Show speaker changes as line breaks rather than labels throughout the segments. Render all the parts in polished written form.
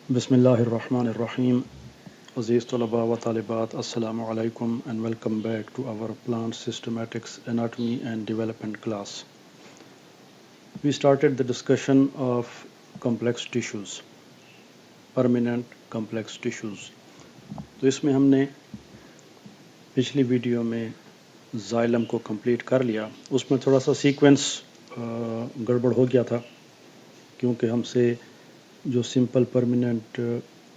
بسم اللہ الرحمن الرحیم. عزیز طلباء و طالبات السلام علیکم and welcome back to our plant systematics anatomy and development class. We started the discussion of complex tissues, permanent complex tissues. تو اس میں ہم نے پچھلی ویڈیو میں زائلم کو کمپلیٹ کر لیا. اس میں تھوڑا سا سیکوینس گڑبڑ ہو گیا تھا کیونکہ ہم سے جو سمپل پرماننٹ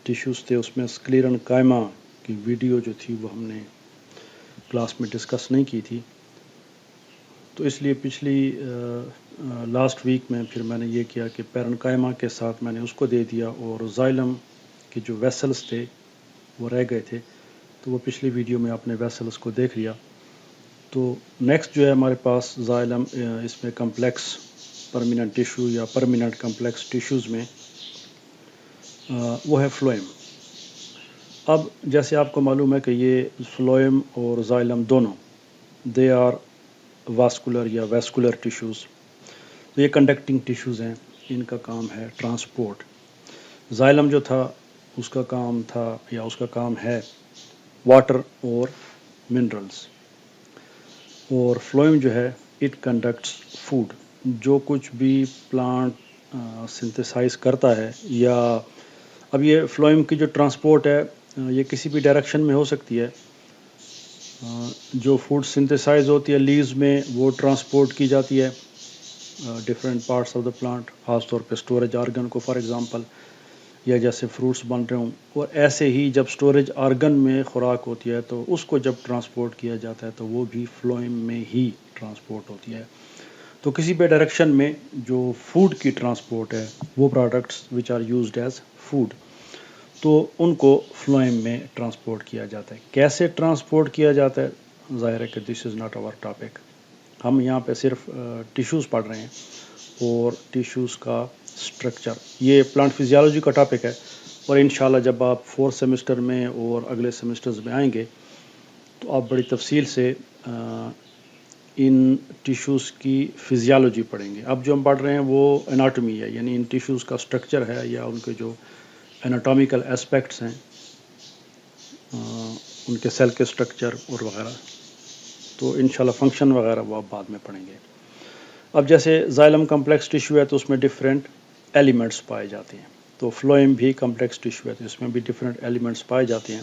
ٹیشوز تھے اس میں اسکلیرن قائمہ کی ویڈیو جو تھی وہ ہم نے کلاس میں ڈسکس نہیں کی تھی. تو اس لیے پچھلی لاسٹ ویک میں پھر میں نے یہ کیا کہ پیرن قائمہ کے ساتھ میں نے اس کو دے دیا اور زائلم کے جو ویسلز تھے وہ رہ گئے تھے. تو وہ پچھلی ویڈیو میں آپ نے ویسلز کو دیکھ لیا. تو نیکسٹ جو ہے ہمارے پاس زائلم اس میں کمپلیکس پرماننٹ ٹیشو یا پرماننٹ کمپلیکس ٹیشوز میں وہ ہے فلوئم. اب جیسے آپ کو معلوم ہے کہ یہ فلوئم اور زائلم دونوں دے آر واسکولر یا ویسکولر ٹیشوز. تو یہ کنڈکٹنگ ٹیشوز ہیں، ان کا کام ہے ٹرانسپورٹ. زائلم جو تھا اس کا کام تھا یا اس کا کام ہے واٹر اور منرلز، اور فلوئم جو ہے اٹ کنڈکٹس فوڈ. جو کچھ بھی پلانٹ سنتھسائز کرتا ہے، یا اب یہ فلوئم کی جو ٹرانسپورٹ ہے یہ کسی بھی ڈائریکشن میں ہو سکتی ہے. جو فوڈ سنتھسائز ہوتی ہے لیوز میں وہ ٹرانسپورٹ کی جاتی ہے different parts of the plant, خاص طور پہ سٹوریج آرگن کو فار ایگزامپل، یا جیسے فروٹس بن رہے ہوں. اور ایسے ہی جب سٹوریج آرگن میں خوراک ہوتی ہے تو اس کو جب ٹرانسپورٹ کیا جاتا ہے تو وہ بھی فلوئم میں ہی ٹرانسپورٹ ہوتی ہے. تو کسی بھی ڈائریکشن میں جو فوڈ کی ٹرانسپورٹ ہے وہ products which are used as food, تو ان کو فلوئم میں ٹرانسپورٹ کیا جاتا ہے. کیسے ٹرانسپورٹ کیا جاتا ہے ظاہر ہے کہ دس از ناٹ آور ٹاپک. ہم یہاں پہ صرف ٹیشوز پڑھ رہے ہیں اور ٹیشوز کا سٹرکچر. یہ پلانٹ فزیالوجی کا ٹاپک ہے، اور انشاءاللہ جب آپ 4 سیمسٹر میں اور اگلے سیمسٹرز میں آئیں گے تو آپ بڑی تفصیل سے ان ٹیشوز کی فزیالوجی پڑھیں گے. اب جو ہم پڑھ رہے ہیں وہ اناٹومی ہے، یعنی ان ٹیشوز کا سٹرکچر ہے یا ان کے جو اناٹومیکل اسپیکٹس ہیں، ان کے سیل کے سٹرکچر اور وغیرہ. تو انشاءاللہ فنکشن وغیرہ وہ آپ بعد میں پڑھیں گے. اب جیسے زائلم کمپلیکس ٹیشو ہے تو اس میں ڈفرینٹ ایلیمنٹس پائے جاتے ہیں. تو فلوئم بھی کمپلیکس ٹیشو ہے تو اس میں بھی ڈفرینٹ ایلیمنٹس پائے جاتے ہیں.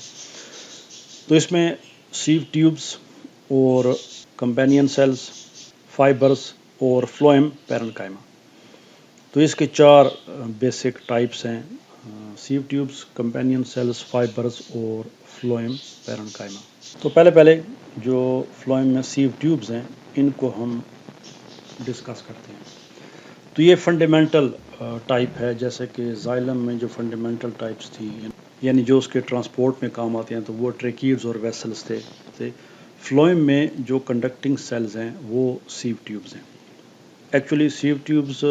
تو اس میں سیو ٹیوبس اور کمپینین سیلز، فائبرز اور فلوئم پیرنکائما. تو اس کے 4 بیسک ٹائپس ہیں: sieve tubes, companion cells, fibres اور فلوئم پیرنکائما. تو پہلے جو فلوئم میں سیو ٹیوبز ہیں ان کو ہم ڈسکس کرتے ہیں. تو یہ فنڈامنٹل ٹائپ ہے، جیسے کہ زائلم میں جو فنڈامنٹل ٹائپس تھی یعنی جو اس کے ٹرانسپورٹ میں کام آتے ہیں تو وہ ٹریکیڈز اور ویسلز تھے. فلوئم میں جو کنڈکٹنگ سیلز ہیں وہ سیو ٹیوبز ہیں. Actually sieve tubes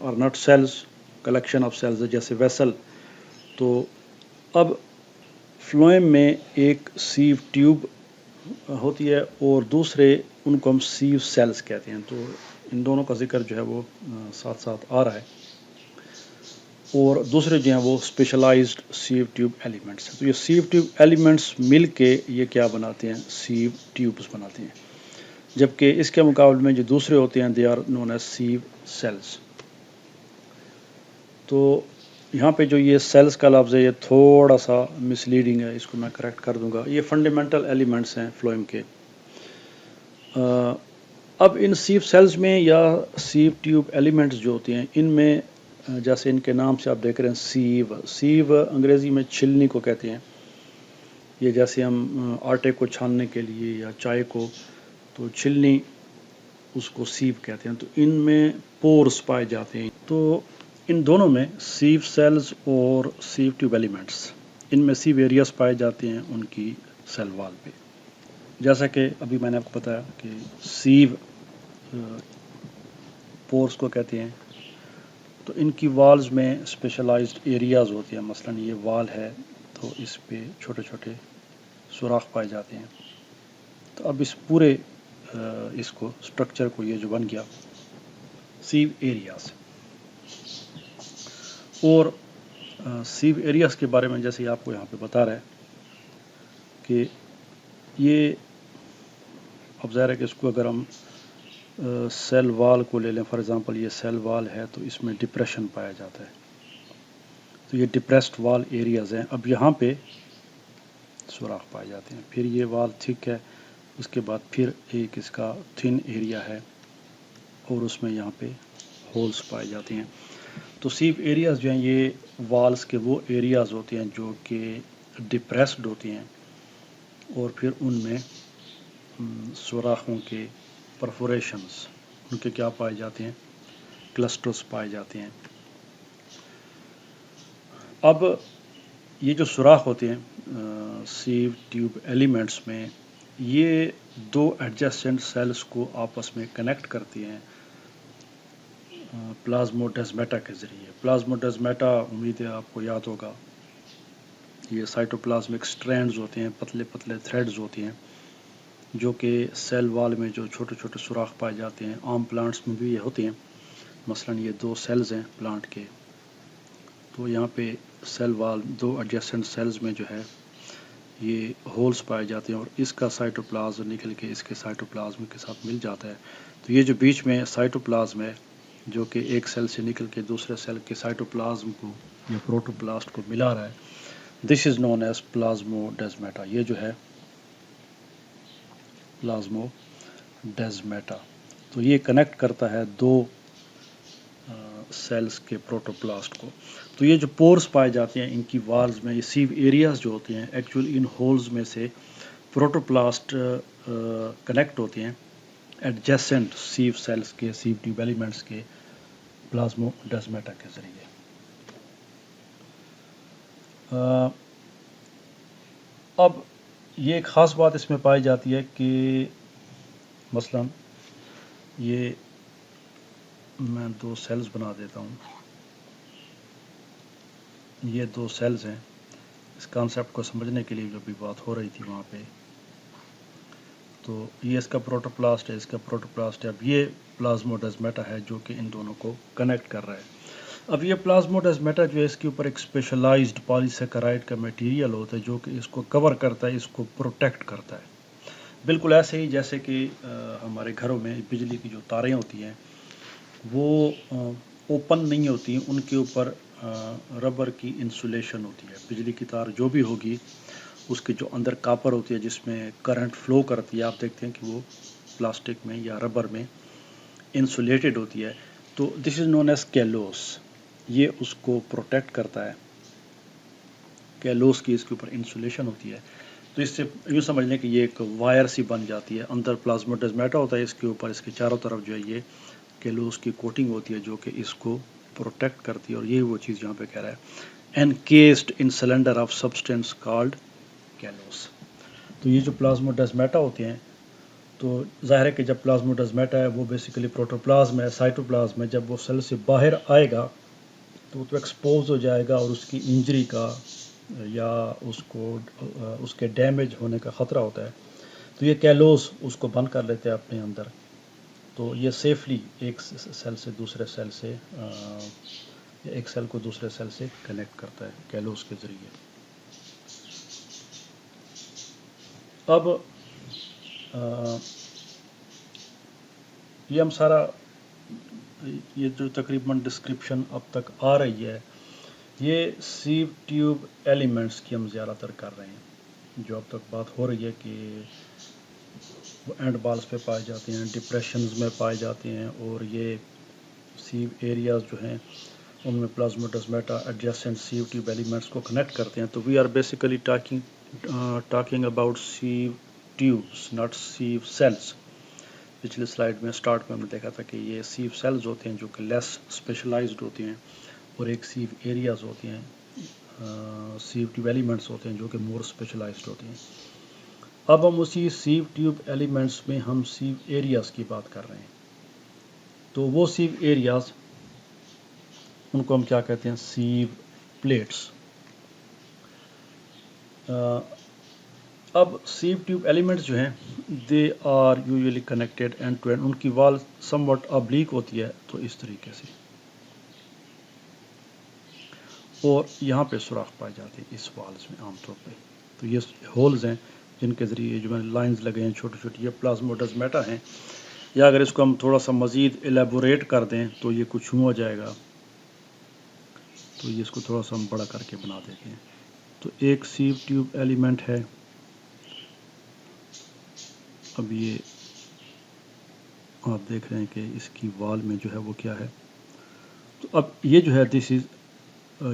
are not cells, collection of cells جیسے ویسل. تو اب فلوئم میں ایک سیو ٹیوب ہوتی ہے اور دوسرے ان کو ہم سیو سیلز کہتے ہیں. تو ان دونوں کا ذکر جو ہے وہ ساتھ ساتھ آ رہا ہے. اور دوسرے جو ہیں وہ اسپیشلائزڈ سیو ٹیوب ایلیمنٹس ہیں. تو یہ سیو ٹیوب ایلیمنٹس مل کے یہ کیا بناتے ہیں؟ سیو ٹیوبس بناتے ہیں. جبکہ اس کے مقابلے میں جو دوسرے ہوتے ہیں they are known as sieve cells. تو یہاں پہ جو یہ سیلز کا لفظ ہے یہ تھوڑا سا مس لیڈنگ ہے، اس کو میں کریکٹ کر دوں گا. یہ فنڈامنٹل ایلیمنٹس ہیں فلوئم کے. اب ان سیو سیلز میں یا سیو ٹیوب ایلیمنٹس جو ہوتے ہیں ان میں جیسے ان کے نام سے آپ دیکھ رہے ہیں سیو انگریزی میں چھلنی کو کہتے ہیں. یہ جیسے ہم آٹے کو چھاننے کے لیے یا چائے کو، تو چھلنی اس کو سیو کہتے ہیں. تو ان میں پورس پائے جاتے ہیں. تو ان دونوں میں سیو سیلز اور سیو ٹیوب ایلیمنٹس ان میں سیو ایریاز پائے جاتے ہیں ان کی سیل وال پہ. جیسا کہ ابھی میں نے آپ کو بتایا کہ سیو پورس کو کہتے ہیں. تو ان کی والز میں اسپیشلائزڈ ایریاز ہوتی ہیں. مثلا یہ وال ہے تو اس پہ چھوٹے چھوٹے سوراخ پائے جاتے ہیں. تو اب اس پورے اس کو سٹرکچر کو یہ جو بن گیا سیو ایریاز. اور سیو ایریاز کے بارے میں جیسے آپ کو یہاں پہ بتا رہا ہے کہ یہ اب ظاہر ہے کہ اس کو اگر ہم سیل وال کو لے لیں، فار ایگزامپل یہ سیل وال ہے تو اس میں ڈپریشن پایا جاتا ہے، تو یہ ڈپریسڈ وال ایریاز ہیں. اب یہاں پہ سوراخ پائے جاتے ہیں. پھر یہ وال تھک ہے، اس کے بعد پھر ایک اس کا تھن ایریا ہے اور اس میں یہاں پہ ہولز پائے جاتے ہیں. تو سیو ایریاز جو ہیں یہ والز کے وہ ایریاز ہوتے ہیں جو کہ ڈپریسڈ ہوتے ہیں اور پھر ان میں سوراخوں کے پرفوریشنز ان کے کیا پائے جاتے ہیں، کلسٹرز پائے جاتے ہیں. اب یہ جو سوراخ ہوتے ہیں سیو ٹیوب ایلیمنٹس میں، یہ دو ایڈجسٹنٹ سیلز کو آپس میں کنیکٹ کرتی ہیں پلازموڈیزمیٹا کے ذریعے. پلازموڈیزمیٹا امید ہے آپ کو یاد ہوگا، یہ سائٹوپلازمک سٹرینڈز ہوتے ہیں، پتلے پتلے تھریڈز ہوتے ہیں جو کہ سیل وال میں جو چھوٹے چھوٹے سوراخ پائے جاتے ہیں. عام پلانٹس میں بھی یہ ہوتے ہیں، مثلا یہ دو سیلز ہیں پلانٹ کے، تو یہاں پہ سیل وال دو ایڈجسٹنٹ سیلز میں جو ہے یہ ہولز پائے جاتے ہیں اور اس کا سائٹوپلازم نکل کے اس کے سائٹوپلازم کے ساتھ مل جاتا ہے. تو یہ جو بیچ میں سائٹوپلازم ہے جو کہ ایک سیل سے نکل کے دوسرے سیل کے سائٹوپلازم کو یا پروٹوپلاسٹ کو ملا رہا ہے، دس از نون ایز پلازموڈیزمیٹا. یہ جو ہے پلازموڈیزمیٹا، تو یہ کنیکٹ کرتا ہے دو سیلز کے پروٹوپلاسٹ کو. تو یہ جو پورز پائے جاتے ہیں ان کی والز میں، یہ سیو ایریاز جو ہوتے ہیں ایکچولی ان ہولز میں سے پروٹوپلاسٹ کنیکٹ ہوتے ہیں ایڈجسنٹ سیو سیلز کے، سیو ٹیوب ایلیمنٹس کے پلازموڈیزمیٹا کے ذریعے. اب یہ ایک خاص بات اس میں پائی جاتی ہے کہ مثلا یہ میں دو سیلز بنا دیتا ہوں، یہ دو سیلز ہیں. اس کانسیپٹ کو سمجھنے کے لیے جو بھی بات ہو رہی تھی وہاں پہ، تو یہ اس کا پروٹوپلاسٹ ہے، اس کا پروٹوپلاسٹ ہے. اب یہ پلازموڈیزمیٹا ہے جو کہ ان دونوں کو کنیکٹ کر رہا ہے. اب یہ پلازموڈیزمیٹا جو ہے اس کے اوپر ایک اسپیشلائزڈ پالی سیکرائڈ کا میٹیریل ہوتا ہے جو کہ اس کو کور کرتا ہے، اس کو پروٹیکٹ کرتا ہے. بالکل ایسے ہی جیسے کہ ہمارے گھروں میں بجلی کی جو تاریں ہوتی ہیں وہ اوپن نہیں ہوتی، ان کے اوپر ربر کی انسولیشن ہوتی ہے. بجلی کی تار جو بھی ہوگی اس کے جو اندر کاپر ہوتی ہے جس میں کرنٹ فلو کرتی ہے، آپ دیکھتے ہیں کہ وہ پلاسٹک میں یا ربر میں انسولیٹڈ ہوتی ہے. تو دس از نون ایز کیلوس، یہ اس کو پروٹیکٹ کرتا ہے. کیلوس کی اس کے اوپر انسولیشن ہوتی ہے. تو اس سے یوں سمجھ لیں کہ یہ ایک وائر سی بن جاتی ہے. اندر پلازموڈیزمیٹا ہوتا ہے، اس کے اوپر اس کے چاروں طرف جو ہے یہ کیلوس کی کوٹنگ ہوتی ہے جو کہ اس کو پروٹیکٹ کرتی ہے. اور یہی وہ چیز یہاں پہ کہہ رہا ہے، انکیسڈ ان سلنڈر آف سبسٹینس کالڈ کیلوس. تو یہ جو پلازموڈیزمیٹا ہوتے ہیں، تو ظاہر ہے کہ جب پلازموڈیزمیٹا ہے وہ بیسیکلی پروٹوپلازم ہے، سائٹوپلازم ہے. جب وہ سیل سے باہر آئے گا تو وہ تو ایکسپوز ہو جائے گا اور اس کی انجری کا یا اس کے ڈیمیج ہونے کا خطرہ ہوتا ہے. تو یہ کیلوس اس کو بند کر لیتے ہیں اپنے اندر. تو یہ سیفلی ایک سیل سے دوسرے سیل سے ایک سیل کو دوسرے سیل سے کنیکٹ کرتا ہے کیلوس کے ذریعے. اب یہ ہم سارا یہ جو تقریباً ڈسکرپشن اب تک آ رہی ہے یہ سیو ٹیوب ایلیمنٹس کی ہم زیادہ تر کر رہے ہیں. جو اب تک بات ہو رہی ہے کہ وہ اینڈ بالز پہ پائے جاتے ہیں، ڈپریشنز میں پائے جاتے ہیں، اور یہ سیو ایریاز جو ہیں ان میں plasmodesmata adjacent sieve tube elements کو کنیکٹ کرتے ہیں. تو we are basically talking about sieve tubes not sieve cells. پچھلے سلائیڈ میں سٹارٹ میں ہم نے دیکھا تھا کہ یہ سیو سیلز ہوتے ہیں جو کہ لیس اسپیشلائزڈ ہوتے ہیں، اور ایک سیو ایریاز ہوتے ہیں، سیو ٹیوب ایلیمنٹس ہوتے ہیں جو کہ مور اسپیشلائزڈ ہوتے ہیں. اب ہم اسی سیو ٹیوب ایلیمنٹس میں ہم سیو ایریاز کی بات کر رہے ہیں. تو وہ سیو ایریاز ان کو ہم کیا کہتے ہیں، سیو پلیٹس. اب سیو ٹیوب ایلیمنٹس جو ہیں they are usually connected end to end, ان کی وال سم واٹ ابلیک ہوتی ہے، تو اس طریقے سے. اور یہاں پہ سوراخ پائے جاتے ہیں اس والز میں عام طور پہ. تو یہ ہولز ہیں جن کے ذریعے جو میں لائنز لگے ہیں چھوٹی چھوٹی، یہ پلازموڈزمیٹا ہیں. یا اگر اس کو ہم تھوڑا سا مزید ایلیبوریٹ کر دیں تو یہ کچھ یوں ہو جائے گا. تو یہ اس کو تھوڑا سا ہم بڑا کر کے بنا دیتے ہیں. تو ایک سیو ٹیوب ایلیمنٹ ہے. اب یہ آپ دیکھ رہے ہیں کہ اس کی وال میں جو ہے وہ کیا ہے. تو اب یہ جو ہے دس از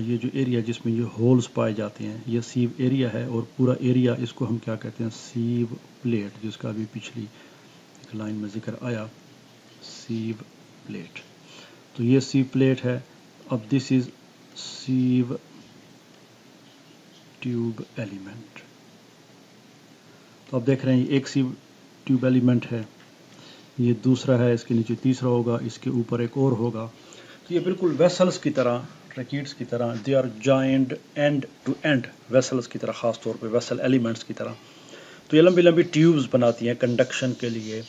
یہ جو ایریا جس میں یہ ہولز پائے جاتے ہیں یہ سیو ایریا ہے، اور پورا ایریا اس کو ہم کیا کہتے ہیں سیو پلیٹ، جس کا ابھی پچھلی ایک لائن میں ذکر آیا سیو پلیٹ. تو یہ سیو پلیٹ ہے. اب دس از سیو ٹیوب ایلیمنٹ. تو آپ دیکھ رہے ہیں یہ ایک سیو ٹیوب ایلیمنٹ ہے، یہ دوسرا ہے، اس کے نیچے تیسرا ہوگا، اس کے اوپر ایک اور ہوگا. تو یہ بالکل ویسلز کی طرح، ریکیٹس کی طرح، they are joined end to end, vessels کی طرح، خاص طور پہ ویسل ایلیمنٹس کی طرح. تو یہ لمبی لمبی ٹیوبز بناتی ہیں کنڈکشن کے لیے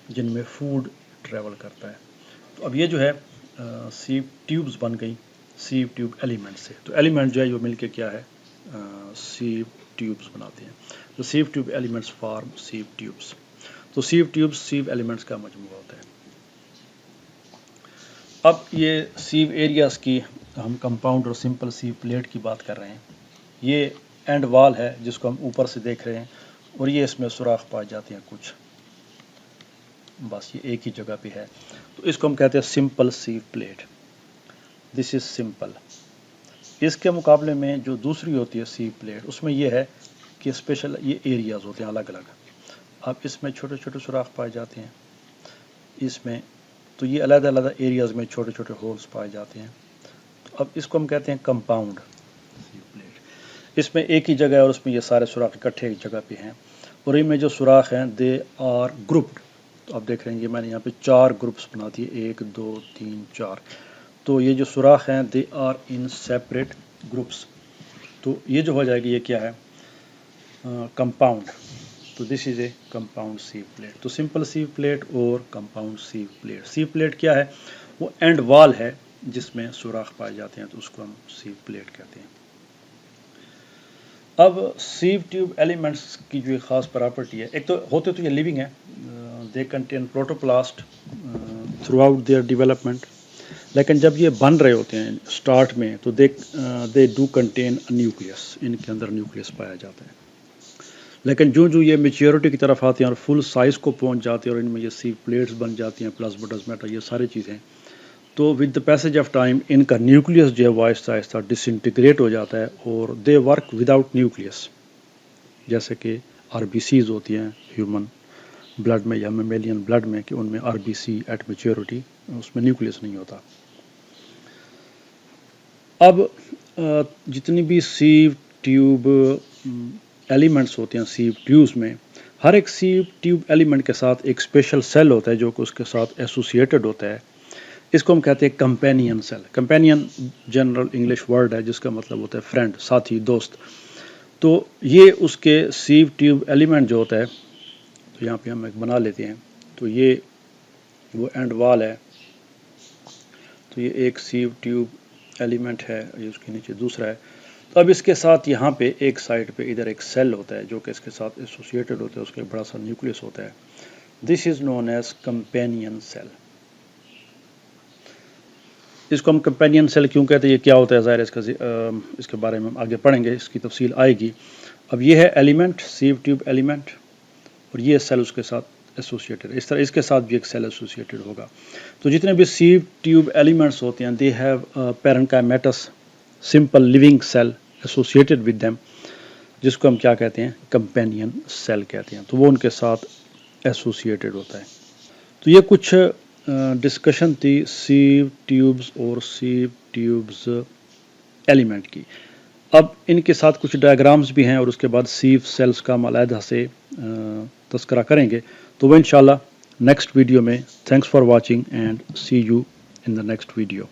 جن میں فوڈ ٹریول کرتا ہے. تو اب یہ جو ہے سیو ٹیوبز بن گئی سیو ٹیوب ایلیمنٹ سے. تو ایلیمنٹ جو ہے وہ مل کے کیا ہے سیو ٹیوبز بناتے ہیں. تو save tube elements form save tubes. تو سیو ٹیوبز سیو ایلیمنٹس کا مجموعہ ہوتا ہے. اب یہ سیو ایریاز کی ہم کمپاؤنڈ اور سمپل سیو پلیٹ کی بات کر رہے ہیں. یہ اینڈ وال ہے جس کو ہم اوپر سے دیکھ رہے ہیں، اور یہ اس میں سوراخ پائے جاتے ہیں کچھ، بس یہ ایک ہی جگہ پہ ہے. تو اس کو ہم کہتے ہیں simple sieve plate. This is simple. اس کے مقابلے میں جو دوسری ہوتی ہے سیو پلیٹ، اس میں یہ ہے کہ اسپیشل یہ ایریاز ہوتے ہیں الگ الگ. اب اس میں چھوٹے چھوٹے سوراخ پائے جاتے ہیں، اس میں تو یہ علیحدہ علیحدہ ایریاز میں چھوٹے چھوٹے ہولز پائے جاتے ہیں. تو اب اس کو ہم کہتے ہیں کمپاؤنڈ سیو پلیٹ. اس میں ایک ہی جگہ ہے اور اس میں یہ سارے سوراخ اکٹھے ایک جگہ پہ ہیں، اور ان میں جو سوراخ ہیں دے آر گروپڈ. تو آپ دیکھ رہے ہیں یہ میں نے یہاں پہ 4 گروپس بنا دیے، 1 2 3 4. تو یہ جو سوراخ ہیں they are in separate groups. تو یہ جو ہو جائے گی یہ کیا ہے کمپاؤنڈ. تو دس از اے کمپاؤنڈ سیو پلیٹ. تو سمپل سیو پلیٹ اور compound save plate. Save plate کیا ہے؟ وہ اینڈ وال ہے جس میں سوراخ پائے جاتے ہیں، تو اس کو ہم سیو پلیٹ کہتے ہیں. اب سیو ٹیوب ایلیمنٹس کی جو ایک خاص پراپرٹی ہے، ایک تو ہوتے تو یہ لیونگ ہے، they contain protoplast throughout their development. لیکن جب یہ بن رہے ہوتے ہیں سٹارٹ میں تو دے ڈو کنٹین نیوکلیس، ان کے اندر نیوکلیس پایا جاتا ہے. لیکن جو یہ میچیورٹی کی طرف آتے ہیں اور فل سائز کو پہنچ جاتے ہیں اور ان میں یہ سیو پلیٹس بن جاتی ہیں، پلازموڈزمیٹا، یہ ساری چیزیں، تو with the passage of time ان کا نیوکلیس جو ہے وہ آہستہ آہستہ ڈس انٹیگریٹ ہو جاتا ہے اور دے ورک وداؤٹ نیوکلیس. جیسے کہ آر بی سیز ہوتی ہیں ہیومن بلڈ میں یا میملیین بلڈ میں، کہ ان میں R B C at maturity اس میں نیوکلیس نہیں ہوتا. اب جتنی بھی سیو ٹیوب ایلیمنٹس ہوتے ہیں سیو ٹیوبز میں، ہر ایک سیو ٹیوب ایلیمنٹ کے ساتھ ایک اسپیشل سیل ہوتا ہے جو کہ اس کے ساتھ ایسوسیٹڈ ہوتا ہے. اس کو ہم کہتے ہیں companion cell. Companion general English word ہے جس کا مطلب ہوتا ہے فرینڈ، ساتھی، دوست. تو یہ اس کے سیو ٹیوب ایلیمنٹ جو ہوتا ہے، تو یہاں پہ ہم ایک بنا لیتے ہیں. تو یہ وہ اینڈ وال ہے. تو یہ ایک سیو ٹیوب ایلیمنٹ ہے، یہ اس کے نیچے دوسرا ہے. تو اب اس کے ساتھ یہاں پہ ایک سائڈ پہ ادھر ایک سیل ہوتا ہے جو کہ اس کے ساتھ ایسوسیٹڈ ہوتا ہے، اس کا بڑا سا نیوکلیس ہوتا ہے. دس از نون ایز کمپینین سیل. اس کو ہم کمپینین سیل کیوں کہتے ہیں، یہ کیا ہوتا ہے، ظاہر اس کے بارے میں ہم آگے پڑھیں گے، اس کی تفصیل آئے گی. اب یہ ہے ایلیمنٹ، سیو ٹیوب ایلیمنٹ، اور یہ سیل اس کے ساتھ ایسوسیٹڈ. اس طرح اس کے ساتھ بھی ایک سیل ایسوسیٹڈ ہوگا. تو جتنے بھی سیو ٹیوب ایلیمنٹس ہوتے ہیں they have parenchymatous simple living cell associated with them, جس کو ہم کیا کہتے ہیں کمپینین سیل کہتے ہیں. تو وہ ان کے ساتھ ایسوسیٹڈ ہوتا ہے. تو یہ کچھ ڈسکشن تھی سیو ٹیوبز اور سیو ٹیوبز ایلیمنٹ کی. اب ان کے ساتھ کچھ ڈائیگرامز بھی ہیں اور اس کے بعد سیو سیلز کا ہم علیحدہ سے تذکرہ کریں گے. تو وہ انشاءاللہ نیکسٹ ویڈیو میں. Thanks for watching and see you in the next video.